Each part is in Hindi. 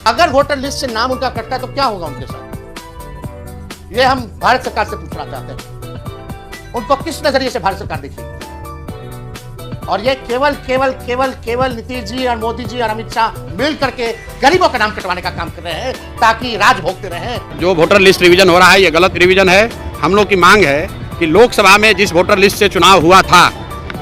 अगर वोटर लिस्ट से नाम उनका कटता है तो क्या होगा उनके साथ, ये हम भारत सरकार से पूछना चाहते हैं। उनको किस नजरिए से भारत सरकार देखेगी? और ये केवल केवल केवल केवल नीतीश जी और मोदी जी और अमित शाह मिल करके गरीबों का नाम कटवाने का काम कर रहे हैं ताकि राज भोगते रहें। जो वोटर लिस्ट रिवीजन हो रहा है ये गलत रिवीजन है। हम लोग की मांग है कि लोकसभा में जिस वोटर लिस्ट से चुनाव हुआ था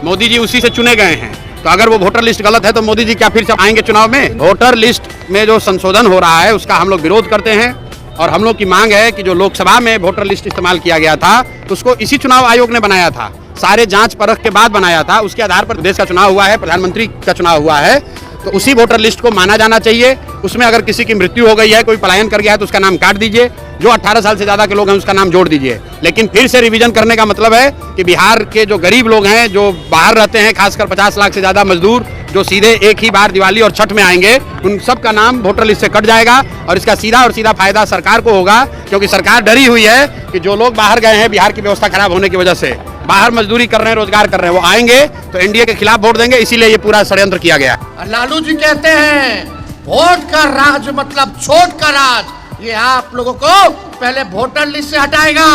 मोदी जी उसी से चुने गए हैं, तो अगर वो वोटर लिस्ट गलत है तो मोदी जी क्या फिर से आएंगे चुनाव में? वोटर लिस्ट में जो संशोधन हो रहा है उसका हम लोग विरोध करते हैं और हम लोग की मांग है कि जो लोकसभा में वोटर लिस्ट इस्तेमाल किया गया था उसको इसी चुनाव आयोग ने बनाया था, सारे जांच परख के बाद बनाया था, उसके आधार पर देश का चुनाव हुआ है, प्रधानमंत्री का चुनाव हुआ है, तो उसी वोटर लिस्ट को माना जाना चाहिए। उसमें अगर किसी की मृत्यु हो गई है, कोई पलायन कर गया है तो उसका नाम काट दीजिए, जो 18 साल से ज़्यादा के लोग हैं उसका नाम जोड़ दीजिए। लेकिन फिर से रिवीजन करने का मतलब है कि बिहार के जो गरीब लोग हैं, जो बाहर रहते हैं, खासकर 50 लाख से ज़्यादा मजदूर जो सीधे एक ही बार दिवाली और छठ में आएंगे, उन सब का नाम वोटर लिस्ट से कट जाएगा और इसका सीधा और सीधा फायदा सरकार को होगा, क्योंकि सरकार डरी हुई है कि जो लोग बाहर गए हैं बिहार की व्यवस्था खराब होने की वजह से, बाहर मजदूरी कर रहे हैं, रोजगार कर रहे हैं, वो आएंगे तो एनडीए के खिलाफ वोट देंगे, इसीलिए ये पूरा षड्यंत्र किया गया। लालू जी कहते हैं वोट का राज मतलब छोट का राज। ये आप लोगों को पहले वोटर लिस्ट से हटाएगा,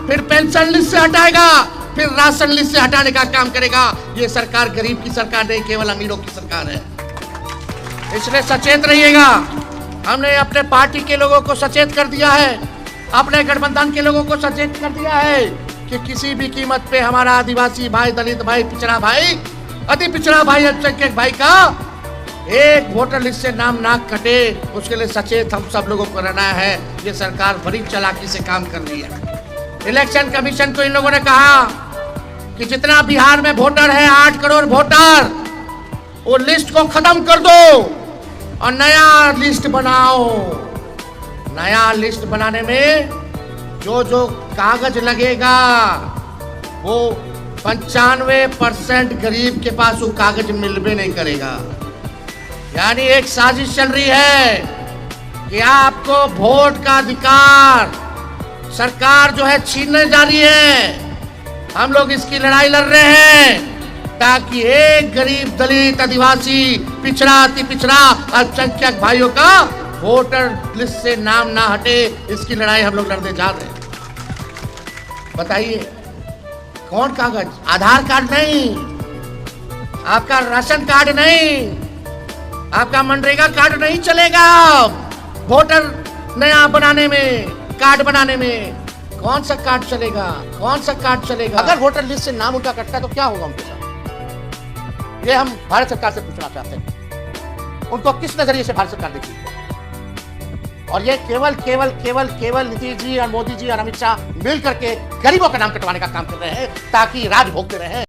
फिर पेंशन लिस्ट से हटाएगा, फिर राशन लिस्ट से हटाने का काम करेगा। ये सरकार गरीब की सरकार नहीं, केवल अमीरों की सरकार है। इसलिए सचेत रहिएगा। हमने अपने पार्टी के लोगों को सचेत कर दिया है, अपने गठबंधन के लोगों को सचेत कर दिया है कि किसी भी कीमत पे हमारा आदिवासी भाई, दलित भाई, पिछड़ा भाई, अति पिछड़ा भाई, अल्पसंख्यक भाई का एक वोटर लिस्ट से नाम ना कटे, उसके लिए सचेत हम सब लोगों को रहना है। ये सरकार बड़ी चालाकी से काम कर रही है। इलेक्शन कमीशन को इन लोगों ने कहा कि जितना बिहार में वोटर है 8 करोड़ वोटर, वो लिस्ट को खत्म कर दो और नया लिस्ट बनाओ। नया लिस्ट बनाने में जो जो कागज लगेगा वो 95% गरीब के पास वो कागज मिलबे नहीं करेगा। यानी एक साजिश चल रही है कि आपको वोट का अधिकार सरकार जो है छीनने जा रही है। हम लोग इसकी लड़ाई लड़ रहे हैं ताकि एक गरीब, दलित, आदिवासी, पिछड़ा, अति पिछड़ा, अल्पसंख्यक भाइयों का वोटर लिस्ट से नाम ना हटे। इसकी लड़ाई हम लोग लड़ने जा रहे हैं। बताइए कौन कागज? आधार कार्ड नहीं, आपका राशन कार्ड नहीं, आपका मनरेगा कार्ड नहीं चलेगा वोटर नया बनाने में, कार्ड बनाने में। कौन सा कार्ड चलेगा? कौन सा कार्ड चलेगा? अगर वोटर लिस्ट से नाम उनका कटता है तो क्या होगा उनके साथ, ये हम भारत सरकार से पूछना चाहते हैं। उनको किस नजरिए से भारत सरकार देखेगी? और ये केवल केवल केवल केवल नीतीश जी और मोदी जी और अमित शाह मिल करके गरीबों का नाम कटवाने का काम कर रहे हैं ताकि राज भोगते रहें।